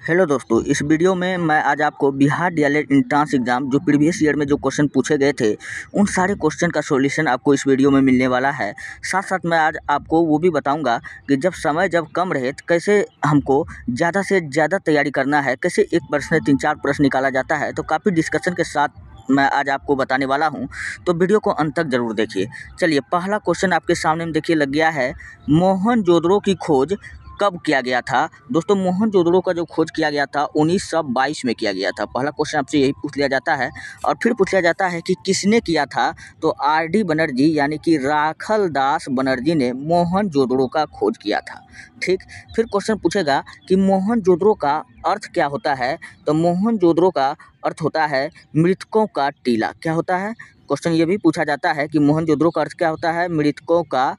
Hello दोस्तों, इस video में मैं आज आपको बिहार डीएलएड एंट्रेंस एग्ज़ाम जो प्रीवियस ईयर में जो क्वेश्चन पूछे गए थे उन सारे क्वेश्चन का सॉल्यूशन आपको इस वीडियो में मिलने वाला है। साथ साथ मैं आज आपको वो भी बताऊंगा कि जब कम रहे तो कैसे हमको ज़्यादा से ज़्यादा तैयारी करना है, कैसे एक प्रश्न में 3-4 प्रश्न निकाला जाता है। तो काफ़ी डिस्कशन के साथ मैं आज आपको बताने वाला हूँ, तो वीडियो को अंत तक ज़रूर देखिए। चलिए, पहला क्वेश्चन आपके सामने में देखिए लग गया है, मोहनजोदड़ो की खोज कब किया गया था। दोस्तों, मोहनजोदड़ो का जो खोज किया गया था 1922 में किया गया था। पहला क्वेश्चन आपसे यही पूछ लिया जाता है और फिर पूछ लिया जाता है कि किसने किया था। तो आर.डी. बनर्जी यानी कि राखलदास बनर्जी ने मोहनजोदड़ो का खोज किया था। ठीक, फिर क्वेश्चन पूछेगा कि मोहनजोदड़ो का अर्थ क्या होता है। तो मोहनजोदड़ो का अर्थ होता है मृतकों का टीला। क्या होता है? क्वेश्चन ये भी पूछा जाता है कि मोहनजोदड़ो का अर्थ क्या होता है। मृतकों का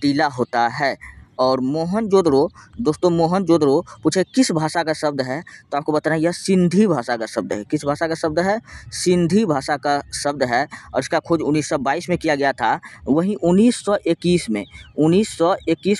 टीला होता है। और मोहनजोदड़ो, दोस्तों मोहनजोदड़ो पूछे किस भाषा का शब्द है, तो आपको बताना है यह सिंधी भाषा का शब्द है। किस भाषा का शब्द है? सिंधी भाषा का शब्द है। और इसका खोज 1922 में किया गया था। वहीं 1921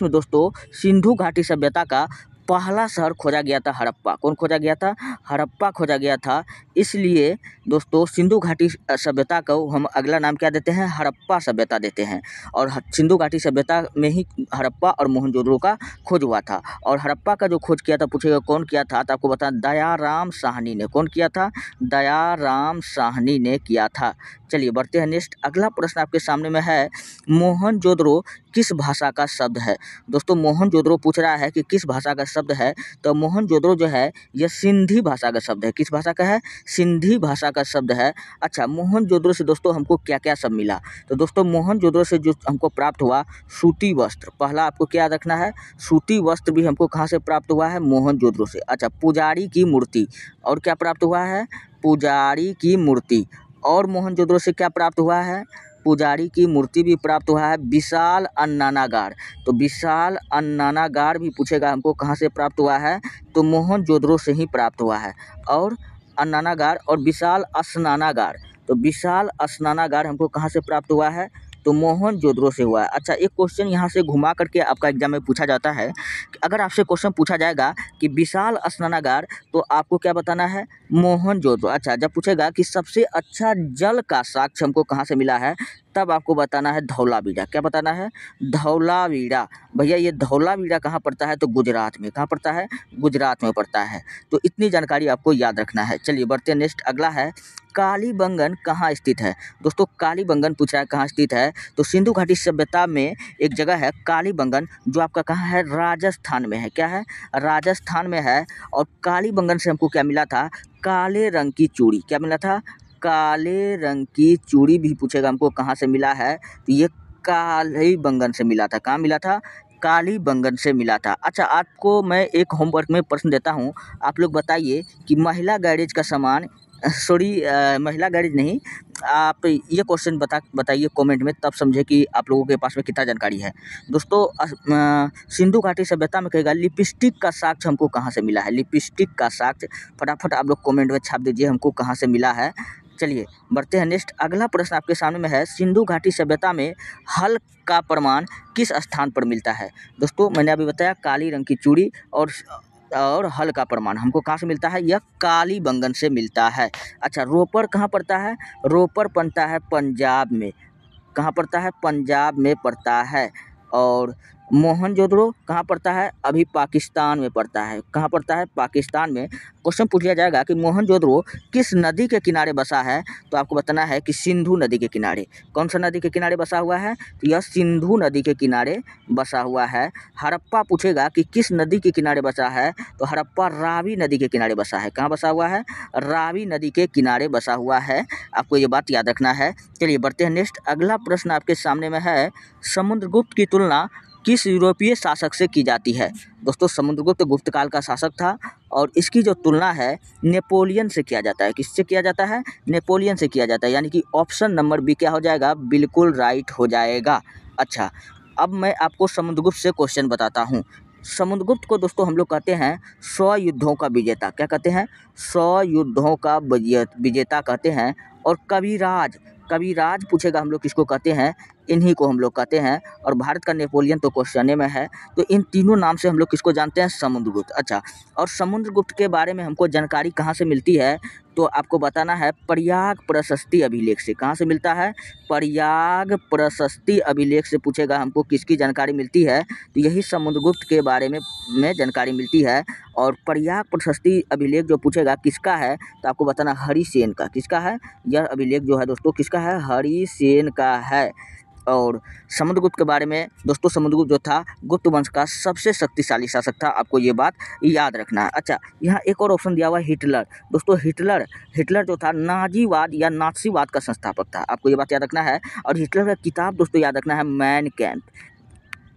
में दोस्तों सिंधु घाटी सभ्यता का पहला शहर खोजा गया था, हड़प्पा। कौन खोजा गया था? हड़प्पा खोजा गया था। इसलिए दोस्तों सिंधु घाटी सभ्यता को हम अगला नाम क्या देते हैं? हड़प्पा सभ्यता देते हैं। और सिंधु घाटी सभ्यता में ही हड़प्पा और मोहनजोदड़ो का खोज हुआ था। और हड़प्पा का जो खोज किया था, पूछेगा कौन किया था, तो आपको बताना दयाराम साहनी ने। कौन किया था? दयाराम साहनी ने किया था। चलिए बढ़ते हैं नेक्स्ट। अगला प्रश्न आपके सामने में है, मोहनजोदड़ो किस भाषा का शब्द है। दोस्तों मोहनजोदड़ो पूछ रहा है कि किस भाषा का शब्द है। तो मोहनजोदड़ो जो है यह सिंधी भाषा का शब्द है। किस भाषा का है? सिंधी भाषा का शब्द है। अच्छा, मोहनजोदड़ो से दोस्तों हमको क्या क्या सब मिला। तो दोस्तों मोहनजोदड़ो से जो हमको प्राप्त हुआ, सूती वस्त्र। पहला आपको क्या याद रखना है, सूती वस्त्र भी हमको कहाँ से प्राप्त हुआ है? मोहनजोदड़ो से। अच्छा, पुजारी की मूर्ति। और क्या प्राप्त हुआ है? पुजारी की मूर्ति। और मोहनजोदड़ो से क्या प्राप्त हुआ है? पुजारी की मूर्ति भी प्राप्त हुआ है। विशाल अन्नानागार। तो विशाल अन्नानागार भी पूछेगा हमको कहाँ से प्राप्त हुआ है, तो मोहनजोदड़ो से ही प्राप्त हुआ है। और अन्नानागार और विशाल स्नानागार, तो विशाल स्नानागार हमको कहाँ से प्राप्त हुआ है? तो मोहनजोदड़ो से हुआ है। अच्छा, एक क्वेश्चन यहाँ से घुमा करके आपका एग्जाम में पूछा जाता है कि अगर आपसे क्वेश्चन पूछा जाएगा कि विशाल स्नानागार, तो आपको क्या बताना है? मोहनजोदड़ो। अच्छा, जब पूछेगा कि सबसे अच्छा जल का साक्ष्य हमको कहाँ से मिला है, तब आपको बताना है धौलावीरा। क्या बताना है? धौलावीरा। भैया ये धौलावीरा कहाँ पड़ता है? तो गुजरात में। कहाँ पड़ता है? गुजरात में पड़ता है। तो इतनी जानकारी आपको याद रखना है। चलिए बढ़ते हैं नेक्स्ट। अगला है, कालीबंगन कहाँ स्थित है। दोस्तों कालीबंगन पूछ रहा है कहाँ स्थित है। तो सिंधु घाटी सभ्यता में एक जगह है कालीबंगन, जो आपका कहाँ है? राजस्थान में है। क्या है? राजस्थान में है। और कालीबंगन से हमको क्या मिला था? काले रंग की चूड़ी। क्या मिला था? काले रंग की चूड़ी भी पूछेगा हमको कहाँ से मिला है, तो ये कालीबंगन से मिला था। कहाँ मिला था? कालीबंगन से मिला था। अच्छा, आपको मैं एक होमवर्क में प्रश्न देता हूँ, आप लोग बताइए कि महिला गैरेज का सामान, महिला गैरेज नहीं, आप ये क्वेश्चन बताइए कमेंट में, तब समझे कि आप लोगों के पास में कितना जानकारी है। दोस्तों सिंधु घाटी सभ्यता में कहेगा लिपस्टिक का साक्ष्य हमको कहाँ से मिला है। लिपस्टिक का साक्ष्य फटाफट आप लोग कमेंट में छाप दीजिए हमको कहाँ से मिला है। चलिए बढ़ते हैं नेक्स्ट। अगला प्रश्न आपके सामने में है, सिंधु घाटी सभ्यता में हल का प्रमाण किस स्थान पर मिलता है। दोस्तों मैंने अभी बताया काली रंग की चूड़ी और हल का प्रमाण हमको कहाँ से मिलता है? यह कालीबंगन से मिलता है। अच्छा, रोपर कहाँ पड़ता है? रोपर पड़ता है पंजाब में। कहाँ पड़ता है? पंजाब में पड़ता है। और मोहनजोदड़ो कहाँ पड़ता है? अभी पाकिस्तान में पड़ता है। कहाँ पड़ता है? पाकिस्तान में। क्वेश्चन पूछ लिया जाएगा कि मोहनजोदड़ो किस नदी के किनारे बसा है, तो आपको बताना है कि सिंधु नदी के किनारे। कौन सा नदी के किनारे बसा हुआ है? तो यह सिंधु नदी के किनारे बसा हुआ है। हड़प्पा पूछेगा कि किस नदी के किनारे बसा है, तो हड़प्पा रावी नदी के किनारे बसा है। कहाँ बसा हुआ है? रावी नदी के किनारे बसा हुआ है। आपको ये बात याद रखना है। चलिए बढ़ते हैं नेक्स्ट। अगला प्रश्न आपके सामने में है, समुद्रगुप्त की तुलना किस यूरोपीय शासक से की जाती है। दोस्तों समुद्रगुप्त गुप्त काल का शासक था और इसकी जो तुलना है नेपोलियन से किया जाता है। किससे किया जाता है? नेपोलियन से किया जाता है। यानी कि ऑप्शन नंबर बी क्या हो जाएगा? बिल्कुल राइट हो जाएगा। अच्छा, अब मैं आपको समुद्रगुप्त से क्वेश्चन बताता हूँ। समुद्रगुप्त को दोस्तों हम लोग कहते हैं 100 युद्धों का विजेता। क्या कहते हैं? 100 युद्धों का विजेता कहते हैं। और कविराज पूछेगा हम लोग किसको कहते हैं, इन्हीं को हम लोग कहते हैं। और भारत का नेपोलियन तो क्वेश्चन में है। तो इन तीनों नाम से हम लोग किसको जानते हैं, समुद्रगुप्त। अच्छा, और समुद्रगुप्त के बारे में हमको जानकारी कहाँ से मिलती है, तो आपको बताना है प्रयाग प्रशस्ति अभिलेख से। कहाँ से मिलता है, प्रयाग प्रशस्ति अभिलेख से पूछेगा हमको किसकी जानकारी मिलती है, तो यही समुद्रगुप्त के बारे में जानकारी मिलती है। और प्रयाग प्रशस्ति अभिलेख जो पूछेगा किसका है, तो आपको बताना हरिसेन का। किसका है, यह अभिलेख जो है दोस्तों किसका है, हरिसेन का है। और समुद्रगुप्त के बारे में दोस्तों, समुद्रगुप्त जो था गुप्त वंश का सबसे शक्तिशाली शासक था, आपको ये बात याद रखना है। अच्छा, यहाँ एक और ऑप्शन दिया हुआ है हिटलर। दोस्तों हिटलर जो था नाजीवाद या नाज़ीवाद का संस्थापक था, आपको ये बात याद रखना है। और हिटलर का किताब दोस्तों याद रखना है मैन कैम्प।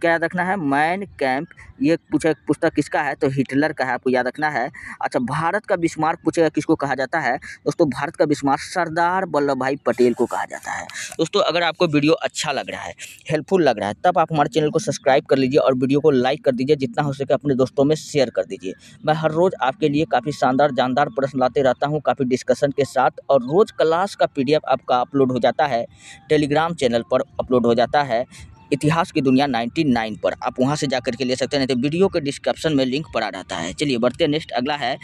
क्या याद रखना है, मैन कैम्प। ये पुस्तक किसका है, तो हिटलर का है, आपको याद रखना है। अच्छा, भारत का बिस्मार्क पूछेगा किसको कहा जाता है, दोस्तों भारत का बिस्मार्क सरदार वल्लभ भाई पटेल को कहा जाता है। दोस्तों अगर आपको वीडियो अच्छा लग रहा है, हेल्पफुल लग रहा है, तब आप हमारे चैनल को सब्सक्राइब कर लीजिए और वीडियो को लाइक कर दीजिए, जितना हो सके अपने दोस्तों में शेयर कर दीजिए। मैं हर रोज़ आपके लिए काफ़ी शानदार जानदार प्रश्न लाते रहता हूँ, काफ़ी डिस्कशन के साथ। और रोज़ क्लास का PDF आपका अपलोड हो जाता है, टेलीग्राम चैनल पर अपलोड हो जाता है, इतिहास की दुनिया 99 पर। आप वहां से जाकर के ले सकते हैं, नहीं तो वीडियो के डिस्क्रिप्शन में लिंक पड़ा रहता है। चलिए बढ़ते हैं, नेक्स्ट अगला है,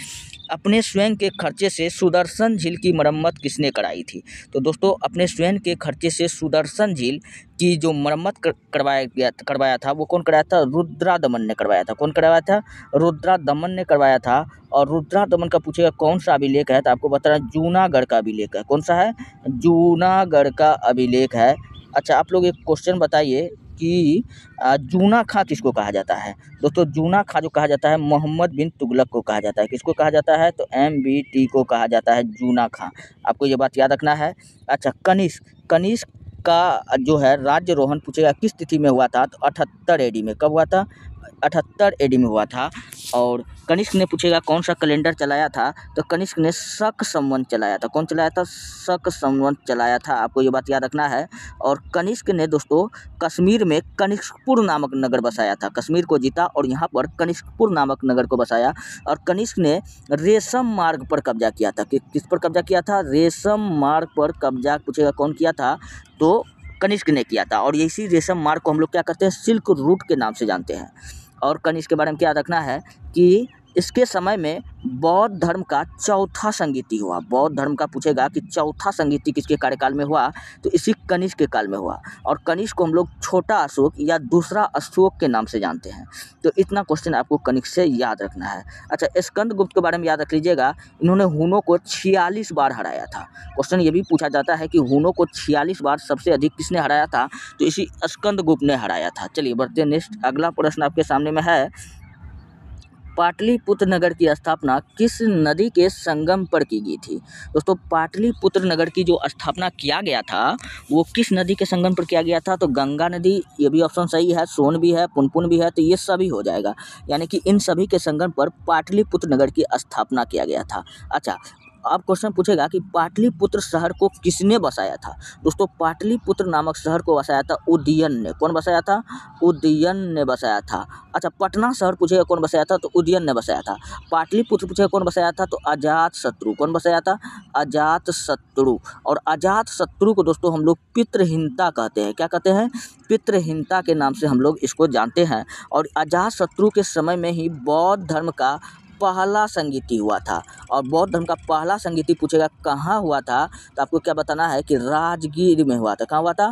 अपने स्वयं के खर्चे से सुदर्शन झील की मरम्मत किसने कराई थी। तो दोस्तों अपने स्वयं के खर्चे से सुदर्शन झील की जो मरम्मत करवाया था, वो कौन कराया था, रुद्रादमन ने करवाया था। कौन करवाया था, रुद्रादमन ने करवाया था। और रुद्रादमन का पूछेगा कौन सा अभिलेख है, तो आपको बताना जूनागढ़ का अभिलेख है। कौन सा है, जूनागढ़ का अभिलेख है। अच्छा, आप लोग एक क्वेश्चन बताइए कि जूना खां किसको कहा जाता है। दोस्तों जूना खां जो कहा जाता है मोहम्मद बिन तुगलक को कहा जाता है। किसको कहा जाता है, तो MBT को कहा जाता है, जूना खां। आपको ये बात याद रखना है। अच्छा, कनिष्क का जो है राज्यरोहण पूछेगा किस तिथि में हुआ था, तो 78 AD में। कब हुआ था, 78 AD में हुआ था। और कनिष्क ने पूछेगा कौन सा कैलेंडर चलाया था, तो कनिष्क ने शक संवत चलाया था। कौन चलाया था, शक संवत चलाया था, आपको ये बात याद रखना है। और कनिष्क ने दोस्तों कश्मीर में कनिष्कपुर नामक नगर बसाया था। कश्मीर को जीता और यहाँ पर कनिष्कपुर नामक नगर को बसाया। और कनिष्क ने रेशम मार्ग पर कब्जा किया था। किस पर कब्जा किया था, रेशम मार्ग पर कब्जा पूछेगा कौन किया था, तो कनिष्क ने किया था। और इसी रेशम मार्ग को हम लोग क्या कहते हैं, सिल्क रूट के नाम से जानते हैं। और कनिष्क के बारे में क्या रखना है कि इसके समय में बौद्ध धर्म का चौथा संगीति हुआ। बौद्ध धर्म का पूछेगा कि चौथा संगीति किसके कार्यकाल में हुआ, तो इसी कनिष्क के काल में हुआ। और कनिष्क को हम लोग छोटा अशोक या दूसरा अशोक के नाम से जानते हैं। तो इतना क्वेश्चन आपको कनिष्क से याद रखना है। अच्छा, स्कंदगुप्त के बारे में याद रख लीजिएगा, इन्होंने हुनों को 46 बार हराया था। क्वेश्चन ये भी पूछा जाता है कि हुनों को 46 बार सबसे अधिक किसने हराया था, तो इसी स्कंदगुप्त ने हराया था। चलिए बढ़ते हैं, नेक्स्ट अगला प्रश्न आपके सामने में है, पाटलिपुत्र नगर की स्थापना किस नदी के संगम पर की गई थी। दोस्तों पाटलिपुत्र नगर की जो स्थापना किया गया था वो किस नदी के संगम पर किया गया था, तो गंगा नदी। ये भी ऑप्शन सही है, सोन भी है, पुनपुन भी है, तो ये सभी हो जाएगा। यानी कि इन सभी के संगम पर पाटलिपुत्र नगर की स्थापना किया गया था। अच्छा, अब क्वेश्चन पूछेगा कि पाटलिपुत्र शहर को किसने बसाया था। दोस्तों पाटलिपुत्र नामक शहर को बसाया था उदयन ने। कौन बसाया था, उदयन ने बसाया था। अच्छा, पटना शहर पूछेगा कौन बसाया था, तो उदयन ने बसाया था। पाटलिपुत्र पूछेगा कौन बसाया था, तो अजातशत्रु। कौन बसाया था, अजातशत्रु। और अजातशत्रु को दोस्तों हम लोग पितृहीनता कहते हैं। क्या कहते हैं, पितृहीनता के नाम से हम लोग इसको जानते हैं। और अजातशत्रु के समय में ही बौद्ध धर्म का पहला संगीति हुआ था। और बौद्ध धर्म का पहला संगीति पूछेगा कहाँ हुआ था, तो आपको क्या बताना है कि राजगीर में हुआ था। कहाँ हुआ था,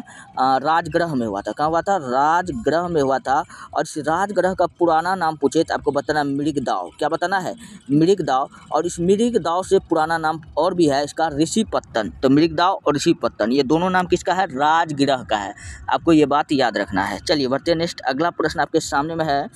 राजगृह में हुआ था। कहाँ हुआ था, राजगृह में हुआ था। और इस राजगृह का पुराना नाम पूछे तो आपको बताना मृगदाव। क्या बताना है, मृगदाव। और इस मृगदाव से पुराना नाम और भी है इसका, ऋषिपत्तन। तो मृगदाव और ऋषिपत्तन ये दोनों नाम किसका है, राजगृह का है। आपको ये बात याद रखना है। चलिए बढ़ते हैं, नेक्स्ट अगला प्रश्न आपके सामने में है,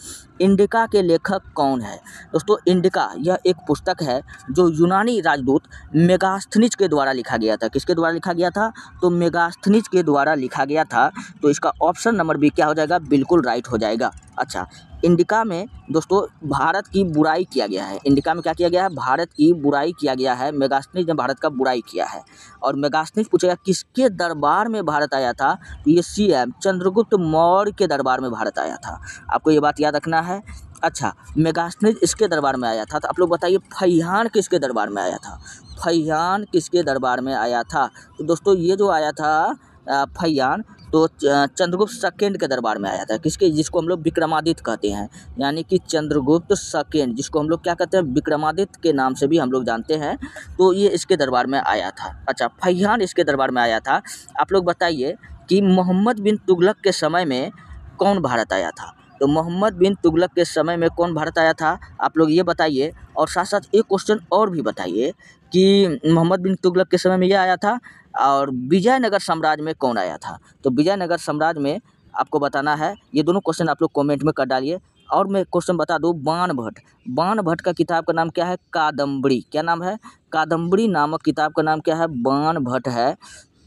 इंडिका के लेखक कौन है। दोस्तों इंडिका यह एक पुस्तक है जो यूनानी राजदूत मेगास्थनीज के द्वारा लिखा गया था। किसके द्वारा लिखा गया था, तो मेगास्थनीज के द्वारा लिखा गया था। तो इसका ऑप्शन नंबर बी क्या हो जाएगा, बिल्कुल राइट हो जाएगा। अच्छा, इंडिका में दोस्तों भारत की बुराई किया गया है। इंडिका में क्या किया गया है, भारत की बुराई किया गया है। मेगास्थनीज ने भारत का बुराई किया है। और मेगास्थनीज पूछेगा किसके दरबार में भारत आया था, तो ये CM चंद्रगुप्त मौर्य के दरबार में भारत आया था। आपको ये बात याद रखना है। अच्छा, मेगास्थनीज इसके दरबार में आया था। तो आप लोग बताइए फैहान किसके दरबार में आया था, फैयान किसके दरबार में आया था? तो दोस्तों ये जो आया था फैयान, तो चंद्रगुप्त सेकेंड के दरबार में आया था। किसके? जिसको हम लोग विक्रमादित्य कहते हैं, यानी कि चंद्रगुप्त सेकेंड, जिसको हम लोग क्या कहते हैं, विक्रमादित्य के नाम से भी हम लोग जानते हैं। तो ये इसके दरबार में आया था। अच्छा, फैयान इसके दरबार में आया था। आप लोग बताइए कि मोहम्मद बिन तुगलक के समय में कौन भारत आया था? तो मोहम्मद बिन तुगलक के समय में कौन भारत आया था, आप लोग ये बताइए। और साथ साथ एक क्वेश्चन और भी बताइए कि मोहम्मद बिन तुगलक के समय में ये आया था, और विजयनगर साम्राज्य में कौन आया था? तो विजयनगर साम्राज्य में आपको बताना है। ये दोनों क्वेश्चन आप लोग कमेंट में कर डालिए। और मैं क्वेश्चन बता दूं, बाण भट्ट का किताब का नाम क्या है? कादम्बरी। क्या नाम है? कादम्बरी नामक किताब का नाम क्या है? बाण भट्ट है।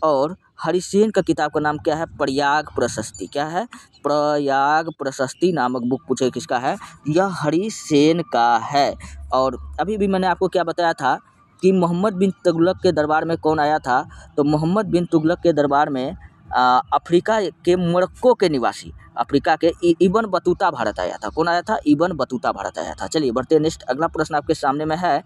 और हरिसेन का किताब का नाम क्या है? प्रयाग प्रशस्ति। क्या है? प्रयाग प्रशस्ति नामक बुक पूछे किसका है? यह हरिसेन का है। और अभी भी मैंने आपको क्या बताया था कि मोहम्मद बिन तुगलक के दरबार में कौन आया था? तो मोहम्मद बिन तुगलक के दरबार में अफ्रीका के मोरक्को के निवासी, अफ्रीका के इब्न बतूता भारत आया था। कौन आया था? इब्न बतूता भारत आया था। चलिए बढ़ते हैं नेक्स्ट। अगला प्रश्न आपके सामने में है,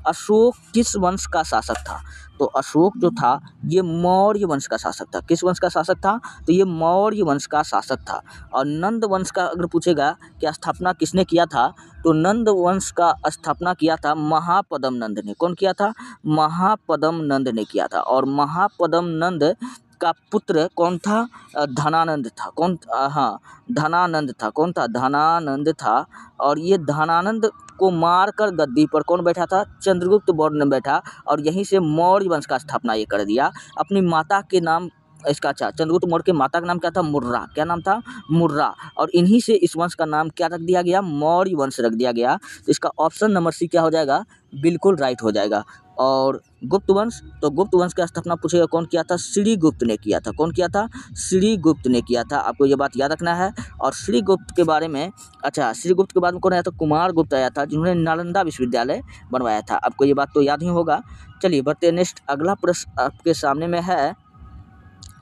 अशोक किस वंश का शासक था? तो अशोक जो था ये मौर्य वंश का शासक था। किस वंश का शासक था? तो ये मौर्य वंश का शासक था। और नंद वंश का अगर पूछेगा कि स्थापना किसने किया था, तो नंद वंश का स्थापना किया था महापद्म नंद ने। कौन किया था? महापद्म नंद ने किया था। और महापद्म नंद का पुत्र कौन था? धनानंद था। कौन? हाँ, धनानंद था। कौन था? धनानंद था। और ये धनानंद को मारकर गद्दी पर कौन बैठा था? चंद्रगुप्त मौर्य ने बैठा। और यहीं से मौर्य वंश का स्थापना ये कर दिया। अपनी माता के नाम इसका, अच्छा, चंद्रगुप्त मौर्य के माता का नाम क्या था? मुर्रा। क्या नाम था? मुर्रा। और इन्हीं से इस वंश का नाम क्या रख दिया गया? मौर्य वंश रख दिया गया। तो इसका ऑप्शन नंबर सी क्या हो जाएगा? बिल्कुल राइट हो जाएगा। और गुप्त वंश, तो गुप्त वंश का स्थापना पूछेगा कौन किया था? श्रीगुप्त ने किया था। कौन किया था? श्रीगुप्त ने किया था। आपको ये बात याद रखना है। और श्रीगुप्त के बारे में, अच्छा, श्रीगुप्त के बाद में कौन आया था? कुमार गुप्त आया था, जिन्होंने नालंदा विश्वविद्यालय बनवाया था। आपको ये बात तो याद ही होगा। चलिए बढ़ते हैं नेक्स्ट। अगला प्रश्न आपके सामने में है,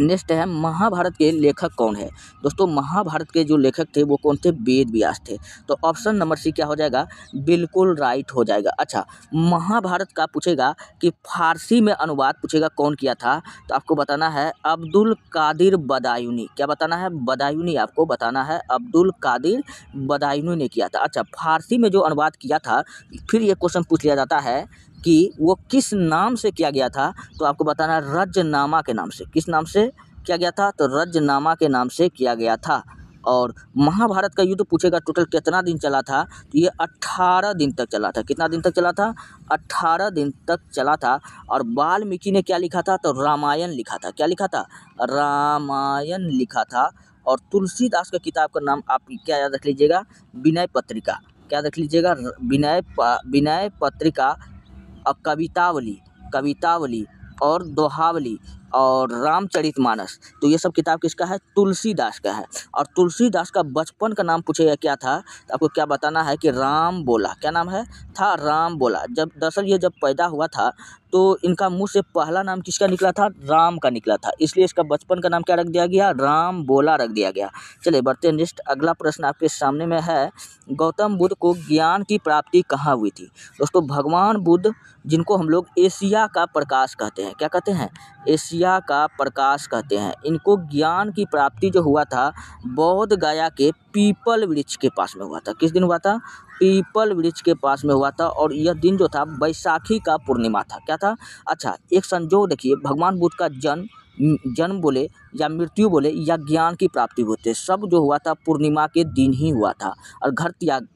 नेक्स्ट है, महाभारत के लेखक कौन है? दोस्तों महाभारत के जो लेखक थे वो कौन थे? वेद व्यास थे। तो ऑप्शन नंबर सी क्या हो जाएगा? बिल्कुल राइट हो जाएगा। अच्छा, महाभारत का पूछेगा कि फारसी में अनुवाद पूछेगा कौन किया था? तो आपको बताना है अब्दुल कादिर बदायूनी। क्या बताना है? बदायूनी आपको बताना है। अब्दुल कादिर बदायूनी ने किया था। अच्छा, फारसी में जो अनुवाद किया था, फिर ये क्वेश्चन पूछ लिया जाता है कि वो किस नाम से किया गया था? तो आपको बताना है रजनामा के नाम से। किस नाम से किया गया था? तो रजनामा के नाम से किया गया था। और महाभारत का युद्ध पूछेगा टोटल कितना दिन चला था? तो ये 18 दिन तक चला था। कितना दिन तक चला था? 18 दिन तक चला था। और वाल्मीकि ने क्या लिखा था? तो रामायण लिखा था। क्या लिखा था? रामायण लिखा था। और तुलसीदास का किताब का नाम आप क्या याद रख लीजिएगा? विनय पत्रिका। क्या रख लीजिएगा? विनय पत्रिका। और कवितावली और दोहावली और रामचरितमानस, तो ये सब किताब किसका है? तुलसीदास का है। और तुलसीदास का बचपन का नाम पूछेगा क्या था? तो आपको क्या बताना है कि राम बोला। क्या नाम है? था राम बोला। जब दरअसल ये जब पैदा हुआ था तो इनका मुंह से पहला नाम किसका निकला था? राम का निकला था। इसलिए इसका बचपन का नाम क्या रख दिया गया? राम बोला रख दिया गया। चलिए बढ़ते हैं नेक्स्ट। अगला प्रश्न आपके सामने में है, गौतम बुद्ध को ज्ञान की प्राप्ति कहाँ हुई थी? दोस्तों भगवान बुद्ध, जिनको हम लोग एशिया का प्रकाश कहते हैं, क्या कहते हैं? एशिया का प्रकाश कहते हैं। इनको ज्ञान की प्राप्ति जो हुआ था बोध गया के पीपल वृक्ष के पास में हुआ था। किस दिन हुआ था? पीपल वृक्ष के पास में हुआ था। और यह दिन जो था बैसाखी का पूर्णिमा था। क्या था? अच्छा, एक संजोग देखिए, भगवान बुद्ध का जन्म बोले या मृत्यु बोले या ज्ञान की प्राप्ति होते, सब जो हुआ था पूर्णिमा के दिन ही हुआ था। और घर त्याग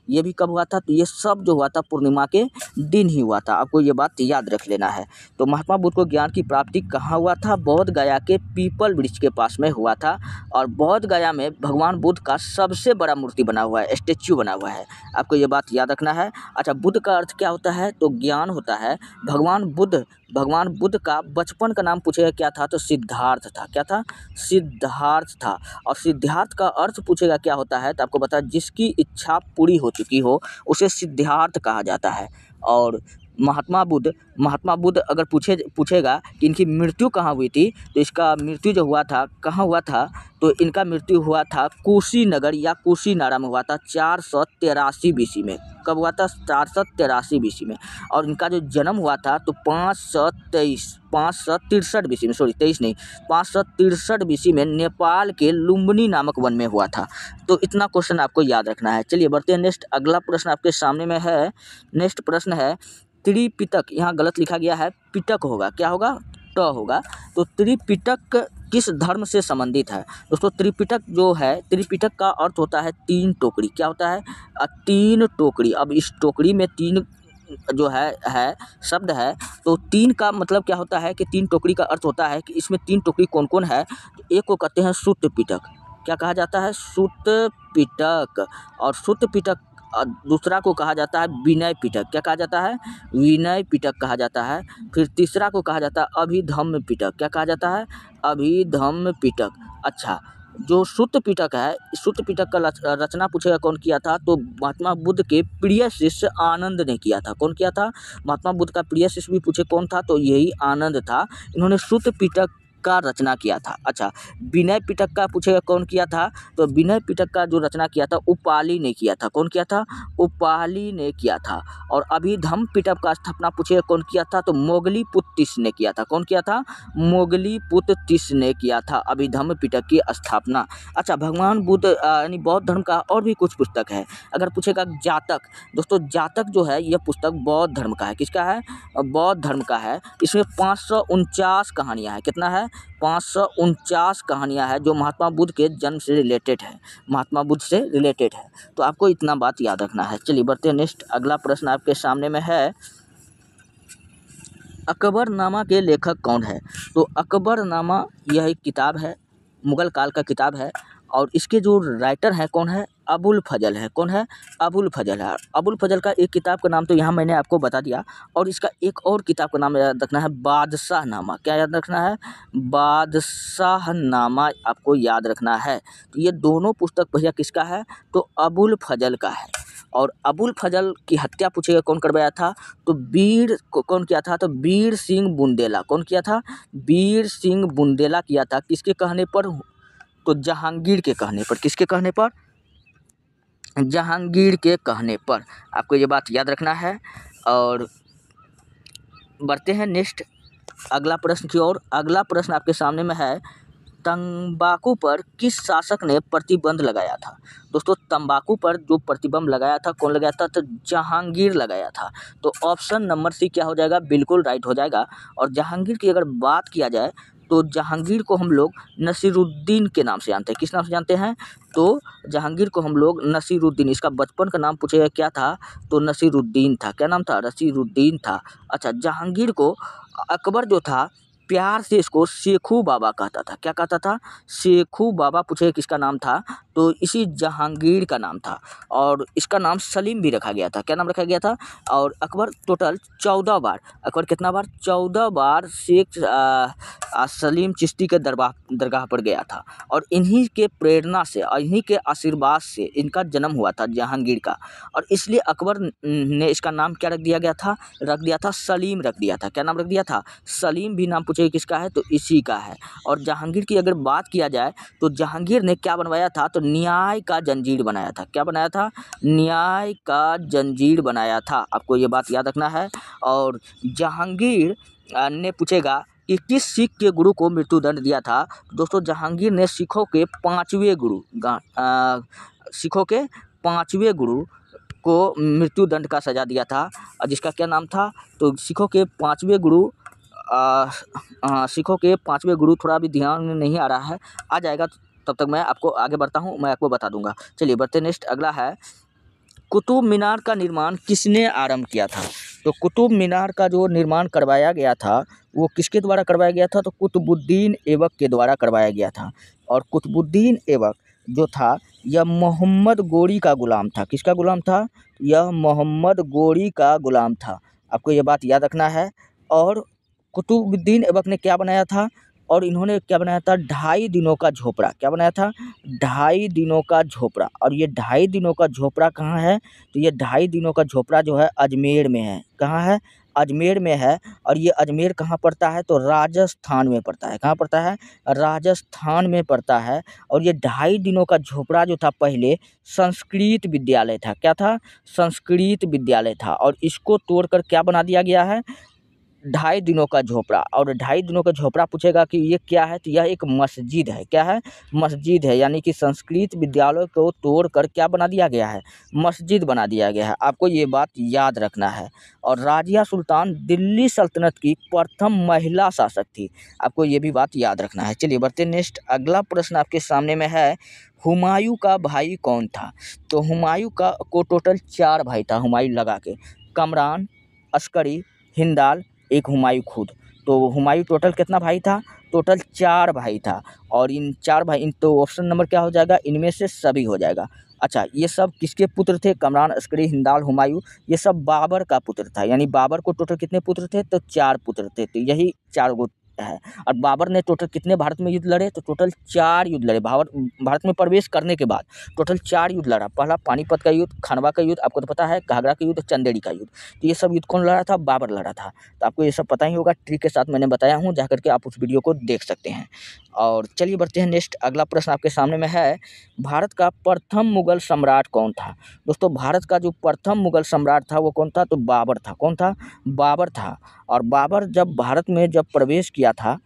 ये भी कब हुआ था? तो ये सब जो हुआ था पूर्णिमा के दिन ही हुआ था। आपको ये बात याद रख लेना है। तो महात्मा बुद्ध को ज्ञान की प्राप्ति कहाँ हुआ था? बोध गया के पीपल वृक्ष के पास में हुआ था। और बोध गया में भगवान बुद्ध का सबसे बड़ा मूर्ति बना हुआ है, स्टेच्यू बना हुआ है। आपको ये बात याद रखना है। अच्छा, बुद्ध का अर्थ क्या होता है? तो ज्ञान होता है। भगवान बुद्ध का बचपन का नाम पूछेगा क्या था? तो सिद्धार्थ था। क्या था? सिद्धार्थ था। और सिद्धार्थ का अर्थ पूछेगा क्या होता है? तो आपको बता, जिसकी इच्छा पूरी हो चुकी हो उसे सिद्धार्थ कहा जाता है। और महात्मा बुद्ध अगर पूछेगा कि इनकी मृत्यु कहाँ हुई थी, तो इसका मृत्यु जो हुआ था कहाँ हुआ था, तो इनका मृत्यु हुआ था कुशीनगर या कुशीनारा में हुआ था 483 BC में। कब हुआ था? 483 BC में। और इनका जो जन्म हुआ था तो 563 BC में, सॉरी 23 नहीं, 563 BC में नेपाल के लुम्बिनी नामक वन में हुआ था। तो इतना क्वेश्चन आपको याद रखना है। चलिए बढ़ते हैं नेक्स्ट, अगला प्रश्न आपके सामने में है। नेक्स्ट प्रश्न है त्रिपिटक, यहाँ गलत लिखा गया है, पिटक होगा, क्या होगा? ट होगा। तो त्रिपिटक किस धर्म से संबंधित है? दोस्तों त्रिपिटक जो है, त्रिपिटक का अर्थ होता है 3 टोकरी। क्या होता है? 3 टोकरी। अब इस टोकरी में 3 जो है शब्द है, तो 3 का मतलब क्या होता है कि 3 टोकरी का अर्थ होता है कि इसमें 3 टोकरी कौन कौन है? तो एक को कहते हैं सुत्त पिटक। क्या कहा जाता है? सुत्त पिटक। और सुत्त पिटक दूसरा को कहा जाता है विनय पिटक। क्या कहा जाता है? विनय पिटक कहा जाता है। फिर तीसरा को कहा जाता है अभिधम्म पिटक। क्या कहा जाता है? अभिधम्म पिटक। अच्छा, जो सुत्त पिटक है, सुत्त पिटक का रचना पूछेगा कौन किया था, तो महात्मा बुद्ध के प्रिय शिष्य आनंद ने किया था। कौन किया था? महात्मा बुद्ध का प्रिय शिष्य भी पूछे कौन था, तो यही आनंद था। इन्होंने सुत्त पिटक का रचना किया था। अच्छा, विनय पिटक का पूछेगा कौन किया था, तो विनय पिटक का जो रचना किया था उपाली ने किया था। कौन किया था? उपाली ने किया था। और अभिधम्म पिटक का स्थापना पूछेगा कौन किया था, तो मोगलीपुत्तिस ने किया था। कौन किया था? मोगलीपुत्तिस ने किया था अभिधम्म पिटक की स्थापना। अच्छा, भगवान बुद्ध यानी बौद्ध धर्म का और भी कुछ पुस्तक है। अगर पूछेगा जातक, दोस्तों जातक जो है यह पुस्तक बौद्ध धर्म का है। किसका है? बौद्ध धर्म का है। इसमें 549 कहानियाँ हैं। कितना है? 549 कहानियाँ हैं जो महात्मा बुद्ध के जन्म से रिलेटेड है, महात्मा बुद्ध से रिलेटेड है। तो आपको इतना बात याद रखना है। चलिए बढ़ते हैं नेक्स्ट, अगला प्रश्न आपके सामने में है अकबरनामा के लेखक कौन है? तो अकबरनामा यह एक किताब है, मुगल काल का किताब है। और इसके जो राइटर हैं कौन है? अबुल फजल है। कौन है? अबुल फजल है। अबुल फजल का एक किताब का नाम तो यहाँ मैंने आपको बता दिया, और इसका एक और किताब का नाम याद रखना है, बादशाहनामा। क्या याद रखना है? बादशाहनामा आपको याद रखना है। तो ये दोनों पुस्तक भैया किसका है? तो अबुल फजल का है। और अबुल फजल की हत्या पूछेगा कौन करवाया था, तो कौन किया था? तो वीर सिंह बुंदेला। कौन किया था? वीर सिंह बुंदेला किया था। किसके कहने पर? तो जहांगीर के कहने पर। किसके कहने पर? जहांगीर के कहने पर। आपको ये बात याद रखना है। और बढ़ते हैं नेक्स्ट, अगला प्रश्न की ओर। अगला प्रश्न आपके सामने में है तंबाकू पर किस शासक ने प्रतिबंध लगाया था? दोस्तों तंबाकू पर जो प्रतिबंध लगाया था, कौन लगाया था? तो जहांगीर लगाया था। तो ऑप्शन नंबर सी क्या हो जाएगा? बिल्कुल राइट हो जाएगा। और जहांगीर की अगर बात किया जाए तो जहांगीर को हम लोग नसीरुद्दीन के नाम से जानते हैं। किस नाम से जानते हैं? तो जहांगीर को हम लोग नसीरुद्दीन, इसका बचपन का नाम पूछेगा क्या था, तो नसीरुद्दीन था। क्या नाम था? नसीरुद्दीन था। अच्छा, जहांगीर को अकबर जो था प्यार से इसको शेखू बाबा कहता था। क्या कहता था? शेखू बाबा। पूछे किसका नाम था, तो इसी जहांगीर का नाम था। और इसका नाम सलीम भी रखा गया था। क्या नाम रखा गया था? और अकबर टोटल 14 बार, अकबर कितना बार? 14 बार शेख सलीम चिश्ती के दरगाह पर गया था। और इन्हीं के प्रेरणा से और इन्हीं के आशीर्वाद से इनका जन्म हुआ था जहांगीर का। और इसलिए अकबर ने इसका नाम क्या रख दिया था? सलीम रख दिया था। क्या नाम रख दिया था? सलीम। भी नाम पूछे किसका है, तो इसी का है। और जहांगीर की अगर बात किया जाए तो जहांगीर ने क्या बनवाया था, तो न्याय का जंजीर बनाया था। क्या बनाया था? न्याय का जंजीर बनाया था। आपको ये बात याद रखना है। और जहांगीर ने पूछेगा कि किस सिख के गुरु को मृत्युदंड दिया था? दोस्तों जहांगीर ने सिखों के 5वें गुरु को मृत्युदंड का सजा दिया था, जिसका क्या नाम था? तो सिखों के 5वें गुरु थोड़ा भी ध्यान में नहीं आ रहा है, आ जाएगा तब तक मैं आपको आगे बढ़ता हूँ, मैं आपको बता दूंगा। चलिए बढ़ते नेक्स्ट, अगला है कुतुब मीनार का निर्माण किसने आरंभ किया था? तो कुतुब मीनार का जो निर्माण करवाया गया था वो किसके द्वारा करवाया गया था? तो कुतुबुद्दीन ऐबक के द्वारा करवाया गया था। और कुतुबुद्दीन ऐबक जो था यह मोहम्मद गोरी का गुलाम था। किसका गुलाम था? यह मोहम्मद गोरी का गुलाम था। आपको ये बात याद रखना है। और कुतुबुद्दीन ऐबक ने क्या बनाया था? और इन्होंने क्या बनाया था, 2.5 दिनों का झोपड़ा। क्या बनाया था, 2.5 दिनों का झोपड़ा। और ये 2.5 दिनों का झोपड़ा कहाँ है, तो ये 2.5 दिनों का झोपड़ा जो है अजमेर में है। कहाँ है, अजमेर में है। और ये अजमेर कहाँ पड़ता है, तो राजस्थान में पड़ता है। कहाँ पड़ता है, राजस्थान में पड़ता है। और ये 2.5 दिनों का झोपड़ा जो था पहले संस्कृत विद्यालय था। क्या था, संस्कृत विद्यालय था। और इसको तोड़कर क्या बना दिया गया है, 2.5 दिनों का झोपड़ा। और 2.5 दिनों का झोपड़ा पूछेगा कि ये क्या है, तो यह एक मस्जिद है। क्या है, मस्जिद है। यानी कि संस्कृत विद्यालय को तोड़कर क्या बना दिया गया है, मस्जिद बना दिया गया है। आपको ये बात याद रखना है। और राजिया सुल्तान दिल्ली सल्तनत की प्रथम महिला शासक थी। आपको ये भी बात याद रखना है। चलिए बढ़ते नेक्स्ट, अगला प्रश्न आपके सामने में है, हुमायूं का भाई कौन था। तो हुमायूं को टोटल 4 भाई था, हुमायूं लगा के, कमरान, अस्करी, हिंदाल, एक हुमायूं खुद। तो हुमायूं टोटल कितना भाई था, टोटल 4 भाई था। और इन 4 भाई, इन तो ऑप्शन नंबर क्या हो जाएगा, इनमें से सभी हो जाएगा। अच्छा, ये सब किसके पुत्र थे, कमरान, अस्करी, हिंदाल, हुमायूं, ये सब बाबर का पुत्र था। यानी बाबर को टोटल कितने पुत्र थे, तो 4 पुत्र थे। तो यही 4 गो है। और बाबर ने टोटल कितने भारत में युद्ध लड़े, तो टोटल 4 युद्ध लड़े। भारत में प्रवेश करने के बाद टोटल 4 युद्ध लड़ा। पहला पानीपत का युद्ध, खानवा का युद्ध, आपको तो पता है, घाघरा का युद्ध, चंदेड़ी का युद्ध। तो ये सब युद्ध कौन लड़ा था, बाबर लड़ा था। तो आपको ये सब पता ही होगा, ट्रिक के साथ मैंने बताया हूँ, जाकर के आप उस वीडियो को देख सकते हैं। और चलिए बढ़ते हैं नेक्स्ट, अगला प्रश्न आपके सामने में है, भारत का प्रथम मुगल सम्राट कौन था। दोस्तों, भारत का जो प्रथम मुगल सम्राट था वो कौन था, तो बाबर था। कौन था, बाबर था। और बाबर जब भारत में जब प्रवेश किया था,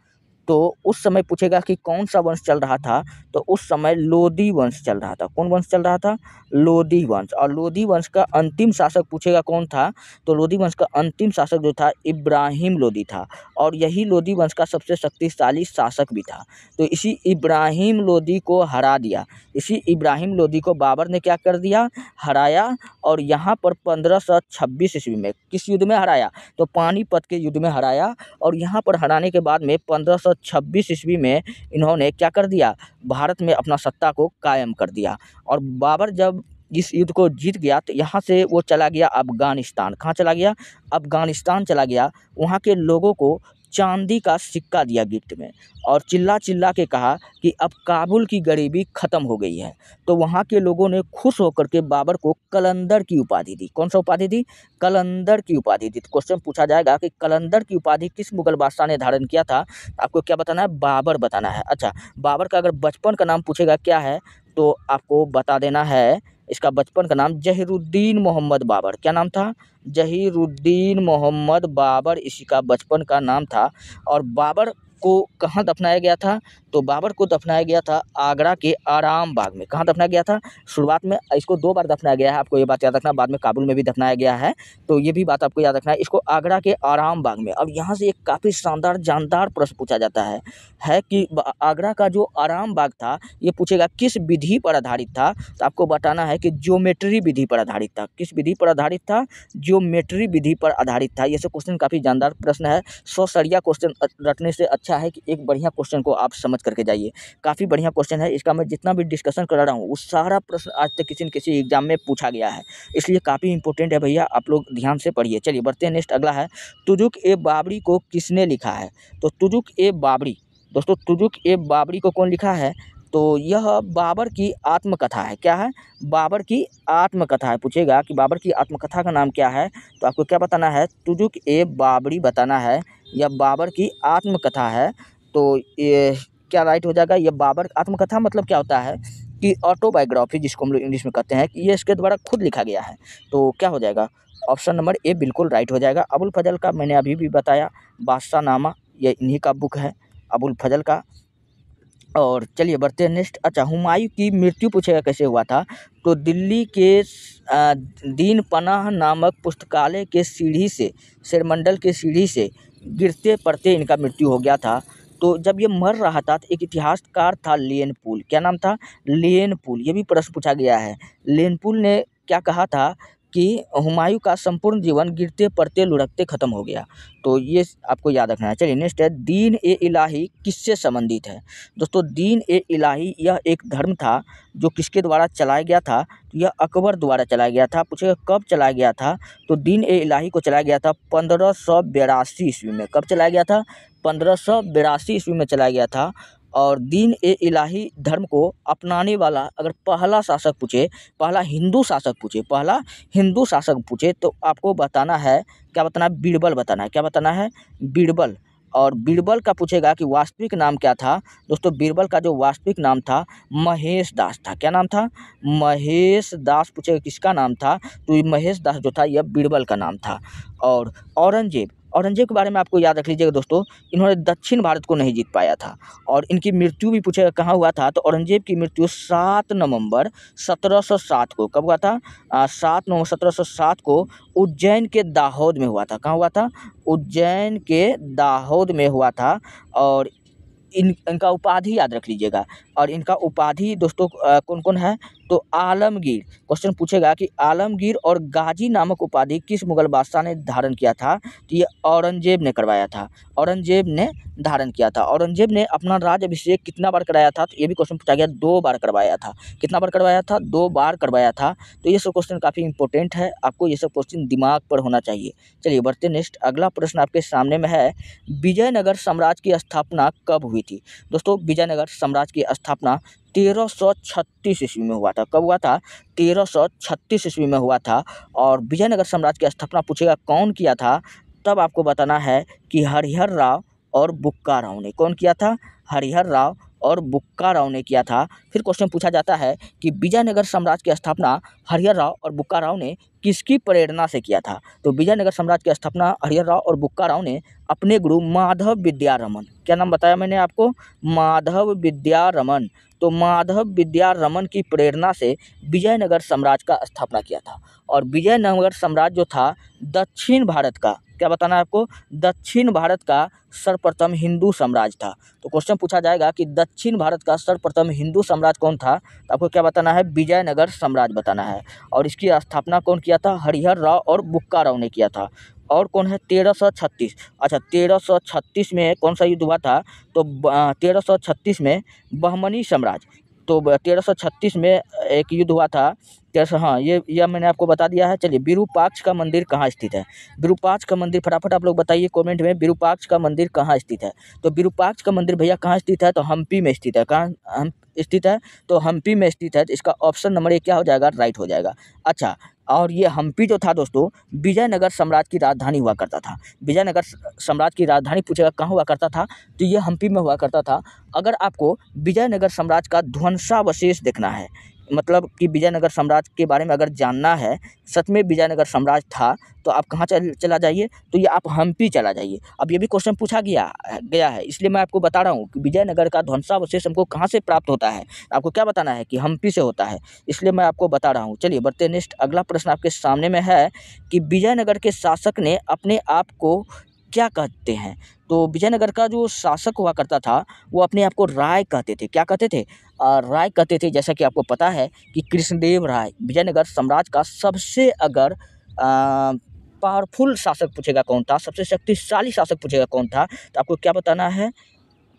तो उस समय पूछेगा कि कौन सा वंश चल रहा था, तो उस समय लोदी वंश चल रहा था। कौन वंश चल रहा था, लोदी वंश। और लोदी वंश का अंतिम शासक पूछेगा कौन था, तो लोदी वंश का अंतिम शासक जो था इब्राहिम लोदी था। और यही लोदी वंश का सबसे शक्तिशाली शासक भी था। तो इसी इब्राहिम लोदी को हरा दिया, इसी इब्राहिम लोदी को बाबर ने क्या कर दिया, हराया। और यहाँ पर 1526 ईस्वी में किस युद्ध में हराया, तो पानीपत के युद्ध में हराया। और यहाँ पर हराने के बाद में 1526 ईस्वी में इन्होंने क्या कर दिया, भारत में अपना सत्ता को कायम कर दिया। और बाबर जब इस युद्ध को जीत गया, तो यहाँ से वो चला गया अफ़गानिस्तान। कहाँ चला गया, अफ़गानिस्तान चला गया। वहाँ के लोगों को चांदी का सिक्का दिया गिफ्ट में, और चिल्ला चिल्ला के कहा कि अब काबुल की गरीबी ख़त्म हो गई है। तो वहाँ के लोगों ने खुश होकर के बाबर को कलंदर की उपाधि दी। कौन सा उपाधि दी, कलंदर की उपाधि दी। तो क्वेश्चन पूछा जाएगा कि कलंदर की उपाधि किस मुगल बादशाह ने धारण किया था, आपको क्या बताना है, बाबर बताना है। अच्छा, बाबर का अगर बचपन का नाम पूछेगा क्या है, तो आपको बता देना है, इसका बचपन का नाम जहीरुद्दीन मोहम्मद बाबर। क्या नाम था, जहीरुद्दीन मोहम्मद बाबर, इसी का बचपन का नाम था। और बाबर को कहाँ दफनाया गया था, तो बाबर को दफनाया गया था आगरा के आराम बाग में। कहाँ दफनाया गया था, शुरुआत में इसको 2 बार दफनाया गया है, आपको ये बात याद रखना। बाद में काबुल में भी दफनाया गया है, तो ये भी बात आपको याद रखना है। इसको आगरा के आराम बाग में। अब यहाँ से एक काफ़ी शानदार जानदार प्रश्न पूछा जाता है कि आगरा का जो आराम बाग था, ये पूछेगा किस विधि पर आधारित था, तो आपको बताना है कि ज्योमेट्री विधि पर आधारित था। किस विधि पर आधारित था, ज्योमेट्री विधि पर आधारित था। ये सब क्वेश्चन काफ़ी जानदार प्रश्न है। 100 सरिया क्वेश्चन रटने से अच्छा है कि एक बढ़िया क्वेश्चन को आप समझ करके जाइए। काफ़ी बढ़िया क्वेश्चन है, इसका मैं जितना भी डिस्कशन कर रहा हूँ, वो सारा प्रश्न आज तक किसी न किसी एग्जाम में पूछा गया है, इसलिए काफ़ी इंपॉर्टेंट है भैया, आप लोग ध्यान से पढ़िए। चलिए बढ़ते हैं नेक्स्ट, अगला है, तुजुक ए बाबरी को किसने लिखा है। तो तुजुक ए बाबरी, दोस्तों तुजुक ए बाबरी को कौन लिखा है, तो यह बाबर की आत्मकथा है। क्या है, बाबर की आत्मकथा है। पूछेगा कि बाबर की आत्मकथा का नाम क्या है, तो आपको क्या बताना है, तुजुक ए बाबरी बताना है। यह बाबर की आत्मकथा है। तो ये क्या राइट हो जाएगा, यह बाबर आत्मकथा मतलब क्या होता है कि ऑटोबायोग्राफी, जिसको हम लोग इंग्लिश में कहते हैं, कि ये इसके द्वारा खुद लिखा गया है। तो क्या हो जाएगा, ऑप्शन नंबर ए बिल्कुल राइट हो जाएगा। अबुल फजल का मैंने अभी भी बताया, बादशाह नामा, ये इन्हीं का बुक है, अबुल फजल का। और चलिए बढ़ते हैं नेक्स्ट। अच्छा, हुमायूं की मृत्यु पूछेगा कैसे हुआ था, तो दिल्ली के दीन पनाह नामक पुस्तकालय के सीढ़ी से, शेरमंडल के सीढ़ी से गिरते पड़ते इनका मृत्यु हो गया था। तो जब ये मर रहा था, तो एक इतिहासकार था लेनपुल। क्या नाम था, लेनपुल। ये भी प्रश्न पूछा गया है। लेनपुल ने क्या कहा था कि हुमायूं का संपूर्ण जीवन गिरते पड़ते लुढ़कते ख़त्म हो गया। तो ये आपको याद रखना है। चलिए नेक्स्ट है, दीन ए इलाही किससे संबंधित है। दोस्तों, दीन ए इलाही यह एक धर्म था जो किसके द्वारा चलाया गया था, तो यह अकबर द्वारा चलाया गया था। पूछेगा कब चलाया गया था, तो दीन ए इलाही को चलाया गया था 1582 ईस्वी में। कब चलाया गया था, 1582 ईस्वी में चलाया गया था। और दीन ए इलाही धर्म को अपनाने वाला अगर पहला हिंदू शासक पूछे तो आपको बताना है, क्या बताना है, बीरबल बताना है। क्या बताना है? बीरबल। और बीरबल का पूछेगा कि वास्तविक नाम क्या था। दोस्तों बीरबल का जो वास्तविक नाम था महेश दास था। क्या नाम था? महेश दास। पूछेगा किसका नाम था, तो ये महेश दास जो था यह बीरबल का नाम था। और औरंगजेब के बारे में आपको याद रख लीजिएगा दोस्तों, इन्होंने दक्षिण भारत को नहीं जीत पाया था। और इनकी मृत्यु भी पूछेगा कहाँ हुआ था, तो औरंगजेब की मृत्यु 7 नवंबर 1707 को, कब हुआ था? 7 नवंबर 1707 को उज्जैन के दाहोद में हुआ था। कहाँ हुआ था? उज्जैन के दाहोद में हुआ था। और इनका उपाधि याद रख लीजिएगा। और इनका उपाधि दोस्तों कौन कौन है, तो आलमगीर। क्वेश्चन पूछेगा कि आलमगीर और गाजी नामक उपाधि किस मुगल बादशाह ने धारण किया था, तो ये औरंगजेब ने करवाया था। औरंगजेब ने धारण किया था। औरंगजेब ने अपना राज्य अभिषेक कितना बार कराया था, तो ये भी क्वेश्चन पूछा गया, 2 बार करवाया था। कितना बार करवाया था? 2 बार करवाया था। तो ये सब क्वेश्चन काफ़ी इंपॉर्टेंट है, आपको ये सब क्वेश्चन दिमाग पर होना चाहिए। चलिए बढ़ते नेक्स्ट, अगला प्रश्न आपके सामने में है, विजयनगर साम्राज्य की स्थापना कब हुई थी? दोस्तों विजयनगर साम्राज्य की स्थापना 1336 ईस्वी में हुआ था। कब हुआ था? 1336 ईस्वी में हुआ था। और विजयनगर साम्राज्य की स्थापना पूछेगा कौन किया था, तब आपको बताना है कि हरिहर राव और बुक्का राव ने। कौन किया था? हरिहर राव और बुक्का राव ने किया था। फिर क्वेश्चन पूछा जाता है कि विजयनगर साम्राज्य की स्थापना हरिहर राव और बुक्का राव ने किसकी प्रेरणा से किया था? तो विजयनगर साम्राज्य की स्थापना हरिहर राव और बुक्का राव ने अपने गुरु माधव विद्यारमन, क्या नाम बताया मैंने आपको? माधव विद्यारमन। तो माधव विद्यारमन की प्रेरणा से विजयनगर साम्राज्य का स्थापना किया था। और विजयनगर साम्राज्य जो था दक्षिण भारत का, क्या बताना है आपको? दक्षिण भारत का सर्वप्रथम हिंदू साम्राज्य था। तो क्वेश्चन पूछा जाएगा कि दक्षिण भारत का सर्वप्रथम हिंदू साम्राज्य कौन था, तो आपको क्या बताना है? विजयनगर साम्राज्य बताना है। और इसकी स्थापना कौन किया था? हरिहर राव और बुक्का राव ने किया था। और कौन है? 1336। अच्छा 1336 में कौन सा युद्ध हुआ था, तो 1336 में बहमनी साम्राज्य। तो 1336 में एक युद्ध हुआ था। हाँ ये मैंने आपको बता दिया है। चलिए विरूपाक्ष का मंदिर कहाँ स्थित है? विरूपाक्ष का मंदिर फटाफट आप लोग बताइए कमेंट में, विरूपाक्ष का मंदिर कहाँ स्थित है? तो विरूपाक्ष का मंदिर भैया कहाँ स्थित है, तो हम्पी में स्थित है। कहाँ हम स्थित है? तो हम्पी में स्थित है। तो इसका ऑप्शन नंबर 1 क्या हो जाएगा? राइट हो जाएगा। अच्छा, और ये हम्पी जो था दोस्तों विजयनगर साम्राज्य की राजधानी हुआ करता था। विजयनगर साम्राज्य की राजधानी पूछेगा कहाँ हुआ करता था, तो ये हम्पी में हुआ करता था। अगर आपको विजयनगर साम्राज्य का ध्वंसावशेष देखना है, मतलब कि विजयनगर साम्राज्य के बारे में अगर जानना है, सच में विजयनगर साम्राज्य था, तो आप कहाँ चला जाइए, तो ये आप हम्पी चला जाइए। अब ये भी क्वेश्चन पूछा गया है, इसलिए मैं आपको बता रहा हूँ कि विजयनगर का ध्वंसावशेष हमको कहाँ से प्राप्त होता है। आपको क्या बताना है कि हम्पी से होता है, इसलिए मैं आपको बता रहा हूँ। चलिए बढ़ते नेक्स्ट, अगला प्रश्न आपके सामने में है कि विजयनगर के शासक ने अपने आप को क्या कहते हैं? तो विजयनगर का जो शासक हुआ करता था वो अपने आप को राय कहते थे। क्या कहते थे? राय कहते थे। जैसा कि आपको पता है कि कृष्णदेव राय विजयनगर साम्राज्य का सबसे अगर पावरफुल शासक पूछेगा कौन था, सबसे शक्तिशाली शासक पूछेगा कौन था, तो आपको क्या बताना है?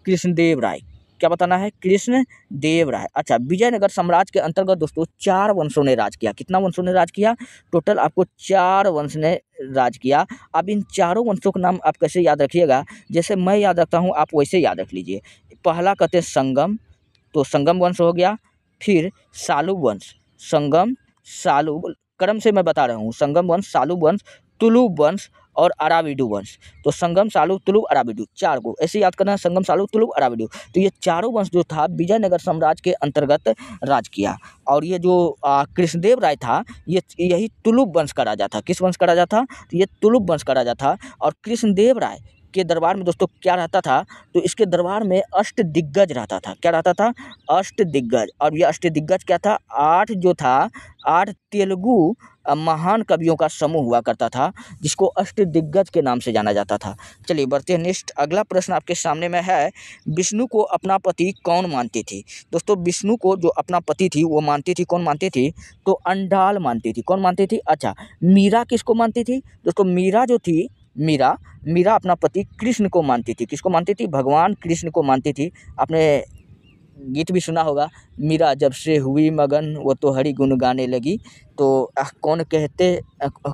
कृष्णदेव राय। क्या बताना है? कृष्णदेव राय। अच्छा, विजयनगर साम्राज्य के अंतर्गत दोस्तों 4 वंशों ने राज किया। कितना वंशों ने राज किया? टोटल आपको 4 वंश ने राज किया। अब इन चारों वंशों का नाम आप कैसे याद रखिएगा, जैसे मैं याद रखता हूँ आप वैसे याद रख लीजिए। पहला कहते हैं संगम, तो संगम वंश हो गया। फिर सालू वंश, संगम सालू, क्रम से मैं बता रहा हूँ, संगम वंश, सालू वंश, तुलु वंश और अराविडु वंश। तो संगम, सालू, तुलु, अराविडु, 4 को ऐसे याद करना है, संगम, सालू, तुलु, अराविडु। तो ये चारों वंश जो था विजयनगर साम्राज्य के अंतर्गत राज किया। और ये जो कृष्णदेव राय था यही तुलुप वंश का राजा था। किस वंश का राजा था? तो ये तुलुप वंश का राजा था। और कृष्णदेव राय के दरबार में दोस्तों क्या रहता था, तो इसके दरबार में अष्टदिग्गज रहता था। क्या रहता था? अष्टदिग्गज। और ये अष्टदिग्गज क्या था? 8 जो था 8 तेलुगु महान कवियों का समूह हुआ करता था, जिसको अष्टदिग्गज के नाम से जाना जाता था। चलिए बढ़ते हैं नेक्स्ट, अगला प्रश्न आपके सामने में है, विष्णु को अपना पति कौन मानती थी? दोस्तों विष्णु को जो अपना पति थी वो मानती थी, कौन मानती थी? तो अंडाल मानती थी। कौन मानती थी? अच्छा, मीरा किसको मानती थी? दोस्तों मीरा जो थी, मीरा अपना पति कृष्ण को मानती थी। किसको मानती थी? भगवान कृष्ण को मानती थी। आपने गीत भी सुना होगा, मीरा जब से हुई मगन वो तो हरि गुण गाने लगी। तो कौन कहते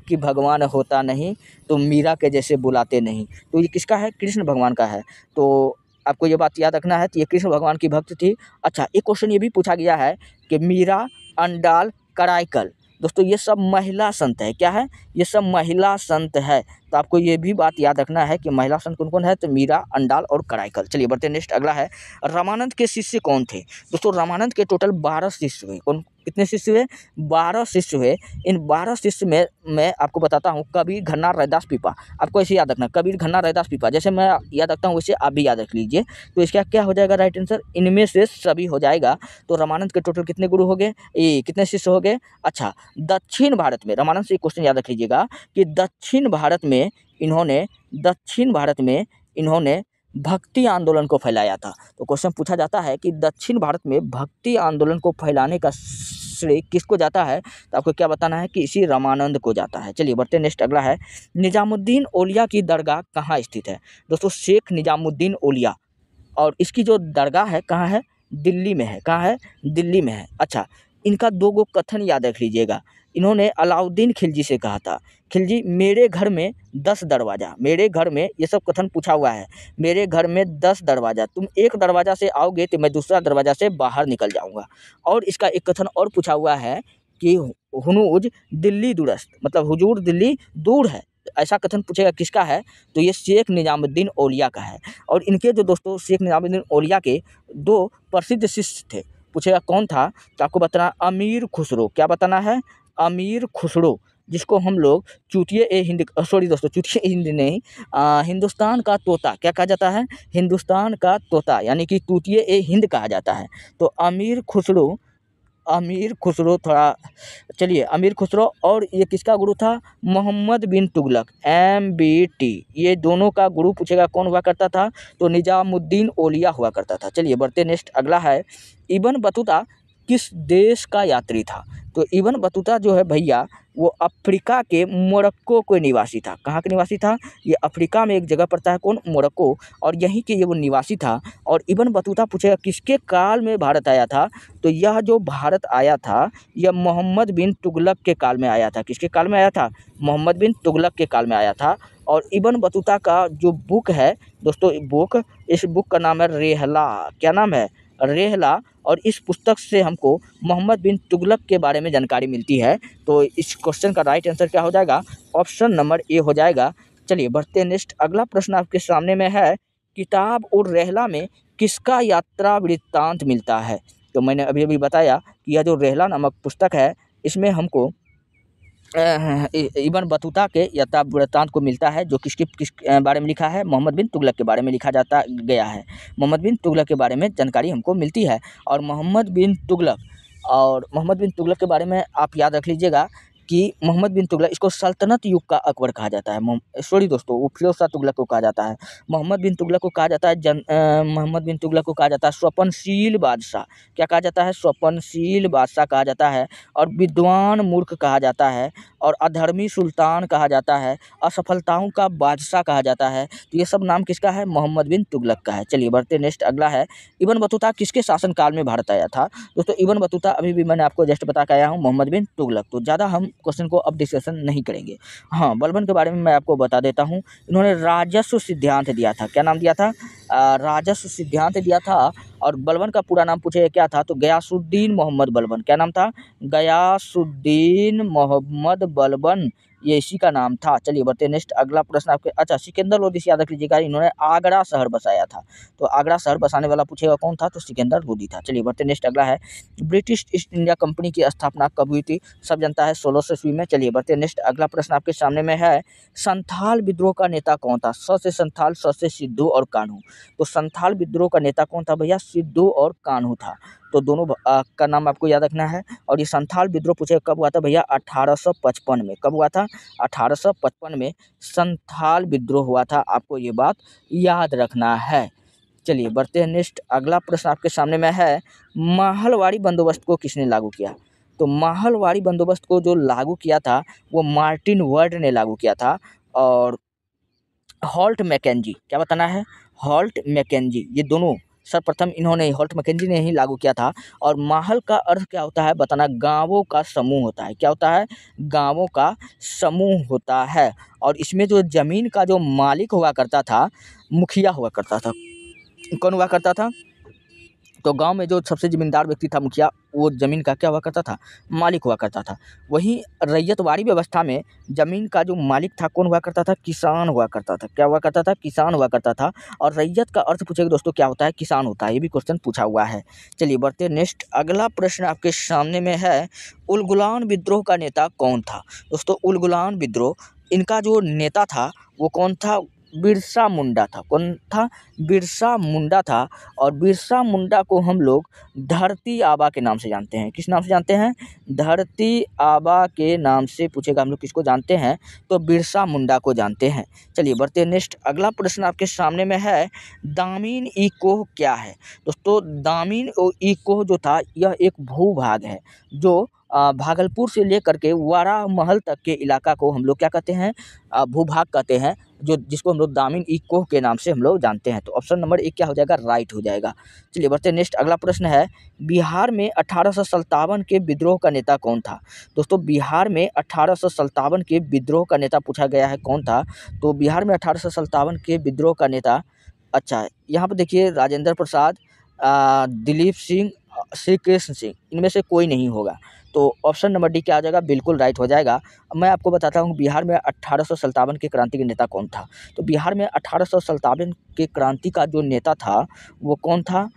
कि भगवान होता नहीं, तो मीरा के जैसे बुलाते नहीं। तो ये किसका है? कृष्ण भगवान का है। तो आपको ये बात याद रखना है, तो ये कृष्ण भगवान की भक्त थी। अच्छा, एक क्वेश्चन ये भी पूछा गया है कि मीरा, अंडाल, कराइकल, दोस्तों ये सब महिला संत है। क्या है? ये सब महिला संत है। तो आपको ये भी बात याद रखना है कि महिला संत कौन कौन है, तो मीरा, अंडाल और कराइकल। चलिए बढ़ते नेक्स्ट, अगला है रामानंद के शिष्य कौन थे। दोस्तों रामानंद के टोटल 12 शिष्य हुए। कौन, कितने शिष्य हुए? 12 शिष्य हुए। इन 12 शिष्य में मैं आपको बताता हूँ, कबीर, घन्ना, रैदास, पीपा। आपको ऐसे याद रखना, कबीर, घन्ना, रैदास, पीपा। जैसे मैं याद रखता हूँ वैसे आप भी याद रख लीजिए। तो इसका क्या हो जाएगा राइट आंसर? इनमें से सभी हो जाएगा। तो रामानंद के टोटल कितने गुरु हो गए, ये कितने शिष्य हो गए? अच्छा, दक्षिण भारत में रामानंद से एक क्वेश्चन याद रख लीजिएगा कि दक्षिण भारत में इन्होंने भक्ति आंदोलन को फैलाया था। तो क्वेश्चन पूछा जाता है कि दक्षिण भारत में भक्ति आंदोलन को फैलाने का श्रेय किसको जाता है, तो आपको क्या बताना है कि इसी रामानंद को जाता है। चलिए बढ़ते नेक्स्ट, अगला है निजामुद्दीन औलिया की दरगाह कहाँ स्थित है। दोस्तों शेख निजामुद्दीन औलिया, और इसकी जो दरगाह है कहाँ है? दिल्ली में है। कहाँ है? दिल्ली में है। अच्छा, इनका 2 गो कथन याद रख लीजिएगा। इन्होंने अलाउद्दीन खिलजी से कहा था, खिलजी मेरे घर में 10 दरवाज़ा, मेरे घर में, ये सब कथन पूछा हुआ है, मेरे घर में 10 दरवाज़ा, तुम एक दरवाज़ा से आओगे तो मैं दूसरा दरवाज़ा से बाहर निकल जाऊँगा। और इसका एक कथन और पूछा हुआ है कि हुनूज दिल्ली दुरस्त, मतलब हुजूर दिल्ली दूर है। ऐसा कथन पूछेगा किसका है, तो ये शेख निजामुद्दीन औलिया का है। और इनके जो दोस्तों शेख निजामुद्दीन औलिया के 2 प्रसिद्ध शिष्य थे। पूछेगा कौन था, तो आपको बताना अमीर खुसरो। क्या बताना है? अमीर खुसरो, जिसको हम लोग चूतिए ए हिंद, सॉरी दोस्तों चूतिए हिंद नहीं, हिंदुस्तान का तोता क्या कहा जाता है? हिंदुस्तान का तोता, यानी कि तूतिए ए हिंद कहा जाता है। तो अमीर खुसरो थोड़ा, चलिए अमीर खुसरो, और ये किसका गुरु था? मोहम्मद बिन तुगलक, MBT। ये दोनों का गुरु पूछेगा कौन हुआ करता था, तो निजामुद्दीन औलिया हुआ करता था। चलिए बढ़ते नेक्स्ट, अगला है इब्न बतूता किस देश का यात्री था। तो इब्न बतूता जो है भैया, वो अफ्रीका के मोरक्को के निवासी था। कहाँ के निवासी था? ये अफ्रीका में एक जगह पड़ता है, कौन? मोरक्को, और यहीं के ये वो निवासी था। और इब्न बतूता पूछेगा किसके काल में भारत आया था, तो यह जो भारत आया था यह मोहम्मद बिन तुगलक के काल में आया था। किसके काल में आया था? मोहम्मद बिन तुगलक के काल में आया था। और इब्न बतूता का जो बुक है दोस्तों, इस बुक का नाम है रेहला। क्या नाम है? रेहला। और इस पुस्तक से हमको मोहम्मद बिन तुगलक के बारे में जानकारी मिलती है। तो इस क्वेश्चन का राइट आंसर क्या हो जाएगा? ऑप्शन नंबर ए हो जाएगा। चलिए बढ़ते हैं नेक्स्ट, अगला प्रश्न आपके सामने में है, किताब और रेहला में किसका यात्रा वृत्तांत मिलता है। तो मैंने अभी अभी बताया कि यह जो रेहला नामक पुस्तक है, इसमें हमको इब्न बतूता के यात्रा वृत्तांत को मिलता है, जो किस बारे में लिखा है? मोहम्मद बिन तुगलक के बारे में लिखा जाता गया है। मोहम्मद बिन तुगलक के बारे में जानकारी हमको मिलती है। और मोहम्मद बिन तुगलक के बारे में आप याद रख लीजिएगा कि मोहम्मद बिन तुगलक, इसको सल्तनत युग का अकबर कहा जाता है। सॉरी दोस्तों, वो फिरोज शाह तुगलक को कहा जाता है। मोहम्मद बिन तुगलक को कहा जाता है मोहम्मद बिन तुगलक को कहा जाता है स्वप्नशील बादशाह। क्या कहा जाता है? स्वप्नशील बादशाह कहा जाता है। और विद्वान मूर्ख कहा जाता है, और अधर्मी सुल्तान कहा जाता है, असफलताओं का बादशाह कहा जाता है। तो ये सब नाम किसका है? मोहम्मद बिन तुगलक का है। चलिए बढ़ते नेक्स्ट, अगला है इब्न बतूता किसके शासनकाल में भारत आया था। दोस्तों इब्न बतूता अभी भी मैंने आपको जस्ट बता के आया हूँ, मोहम्मद बिन तुगलक। तो ज़्यादा हम क्वेश्चन को अब डिस्कशन नहीं करेंगे। हाँ, बलबन के बारे में मैं आपको बता देता हूँ। इन्होंने राजस्व सिद्धांत दिया था। क्या नाम दिया था? राजस्व सिद्धांत दिया था। और बलबन का पूरा नाम पूछे क्या था, तो गयासुद्दीन मोहम्मद बलबन। क्या नाम था? गयासुद्दीन मोहम्मद बलबन, ये इसी का नाम था। चलिए बढ़ते नेक्स्ट, अगला प्रश्न आपके, अच्छा सिकंदर लोदी याद रख लीजिएगा, इन्होंने आगरा शहर बसाया था। तो आगरा शहर बसाने वाला पूछेगा कौन था, तो सिकंदर लोदी था। चलिए बढ़ते नेक्स्ट, अगला है ब्रिटिश ईस्ट इंडिया कंपनी की स्थापना कब हुई थी। सब जानता है 1600 ईस्वी में। चलिए बढ़ते नेक्स्ट, अगला प्रश्न आपके सामने में है, संथाल विद्रोह का नेता कौन था। स से संथाल, स से सिद्धू और कान्हू। तो संथाल विद्रोह का नेता कौन था भैया? सिद्धू और कान्हू था। तो दोनों का नाम आपको याद रखना है। और ये संथाल विद्रोह पूछे कब हुआ था भैया? 1855 में। कब हुआ था? 1855 में संथाल विद्रोह हुआ था। आपको ये बात याद रखना है। चलिए बढ़ते हैं नेक्स्ट, अगला प्रश्न आपके सामने में है, महलवाड़ी बंदोबस्त को किसने लागू किया। तो महलवाड़ी बंदोबस्त को जो लागू किया था वो मार्टिन वर्ड ने लागू किया था। और हॉल्ट मैकेंजी, क्या बताना है? हॉल्ट मैकेंजी, ये दोनों सर्वप्रथम इन्होंने हॉल्ट मैकेंजी ने ही लागू किया था। और महल का अर्थ क्या होता है बताना, गाँवों का समूह होता है। क्या होता है? गाँवों का समूह होता है। और इसमें जो ज़मीन का जो मालिक हुआ करता था, मुखिया हुआ करता था। कौन हुआ करता था? तो गाँव में जो सबसे ज़मींदार व्यक्ति था, मुखिया, वो ज़मीन का क्या हुआ करता था? मालिक हुआ करता था। वहीं रैयतवाड़ी व्यवस्था में ज़मीन का जो मालिक था, कौन हुआ करता था? किसान हुआ करता था। क्या हुआ करता था? किसान हुआ करता था। और रैयत का अर्थ पूछेगा दोस्तों क्या होता है? किसान होता है। ये भी क्वेश्चन पूछा हुआ है। चलिए बढ़ते नेक्स्ट। अगला प्रश्न आपके सामने में है, उलगुलान विद्रोह का नेता कौन था? दोस्तों उलगुलान विद्रोह, इनका जो नेता था वो कौन था? बिरसा मुंडा था। कौन था? बिरसा मुंडा था। और बिरसा मुंडा को हम लोग धरती आबा के नाम से जानते हैं। किस नाम से जानते हैं? धरती आबा के नाम से पूछेगा हम लोग किसको जानते हैं? तो बिरसा मुंडा को जानते हैं। चलिए बढ़ते हैं नेक्स्ट। अगला प्रश्न आपके सामने में है, दामिन ई कोह क्या है? दोस्तों दामिन ई कोह जो था, यह एक भूभाग है जो भागलपुर से लेकर के वारा महल तक के इलाका को हम लोग क्या कहते हैं? भूभाग कहते हैं, जो जिसको हम लोग दामिन ई कोह के नाम से हम लोग जानते हैं। तो ऑप्शन नंबर 1 क्या हो जाएगा? राइट हो जाएगा। चलिए बढ़ते हैं नेक्स्ट। अगला प्रश्न है, बिहार में 1857 के विद्रोह का नेता कौन था? दोस्तों बिहार में 1857 के विद्रोह का नेता पूछा गया है, कौन था? तो बिहार में 1857 के विद्रोह का नेता, अच्छा यहाँ पर देखिए, राजेंद्र प्रसाद, दिलीप सिंह, श्री कृष्ण सिंह, इनमें से कोई नहीं होगा। तो ऑप्शन नंबर डी क्या आ जाएगा? बिल्कुल राइट हो जाएगा। अब मैं आपको बताता हूँ बिहार में 1857 के क्रांति के नेता कौन था। तो बिहार में 1857 के क्रांति का जो नेता था वो कौन था?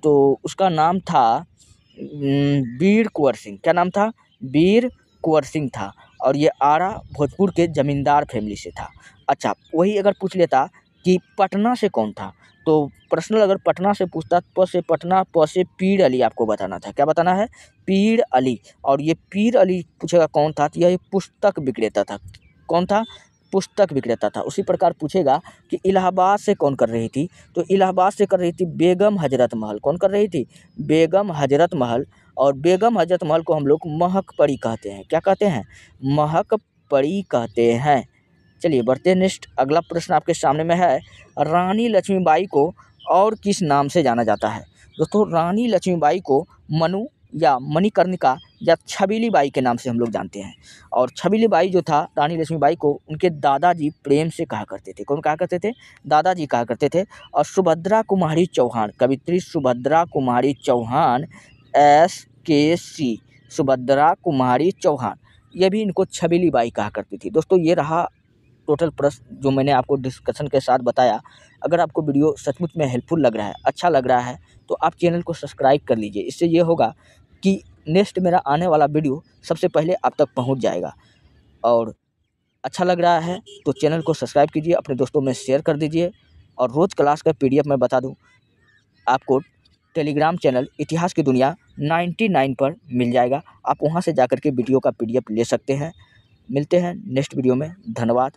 तो उसका नाम था वीर कुंवर सिंह। क्या नाम था? वीर कुंवर सिंह था। और ये आरा भोजपुर के जमींदार फैमिली से था। अच्छा वही अगर पूछ लेता कि पटना से कौन था, तो पर्सनल अगर पटना से पूछता, प से पटना, प से पीर अली आपको बताना था। क्या बताना है? पीर अली। और ये पीर अली पूछेगा कौन था, तो यह एक पुस्तक विक्रेता था। कौन था? पुस्तक विक्रेता था। उसी प्रकार पूछेगा कि इलाहाबाद से कौन कर रही थी, तो इलाहाबाद से कर रही थी बेगम हजरत महल। कौन कर रही थी? बेगम हजरत महल। और बेगम हजरत महल को हम लोग महक परी कहते हैं। क्या कहते हैं? महक परी कहते हैं। चलिए बढ़ते हैं नेक्स्ट। अगला प्रश्न आपके सामने में है, रानी लक्ष्मीबाई को और किस नाम से जाना जाता है? दोस्तों रानी लक्ष्मीबाई को मनु या मणिकर्णिका या छबीली बाई के नाम से हम लोग जानते हैं। और छबीली बाई जो था, रानी लक्ष्मीबाई को उनके दादाजी प्रेम से कहा करते थे। कौन कहा करते थे? दादाजी कहा करते थे। और सुभद्रा कुमारी चौहान, कवित्री सुभद्रा कुमारी चौहान, SKC, सुभद्रा कुमारी चौहान, ये भी इनको छबीली बाई कहा करती थी। दोस्तों ये रहा टोटल प्रश्न जो मैंने आपको डिस्कशन के साथ बताया। अगर आपको वीडियो सचमुच में हेल्पफुल लग रहा है, अच्छा लग रहा है, तो आप चैनल को सब्सक्राइब कर लीजिए। इससे ये होगा कि नेक्स्ट मेरा आने वाला वीडियो सबसे पहले आप तक पहुंच जाएगा। और अच्छा लग रहा है तो चैनल को सब्सक्राइब कीजिए, अपने दोस्तों में शेयर कर दीजिए। और रोज़ क्लास का PDF मैं बता दूं, आपको टेलीग्राम चैनल इतिहास की दुनिया 99 पर मिल जाएगा। आप वहां से जाकर के वीडियो का PDF ले सकते हैं। मिलते हैं नेक्स्ट वीडियो में। धन्यवाद।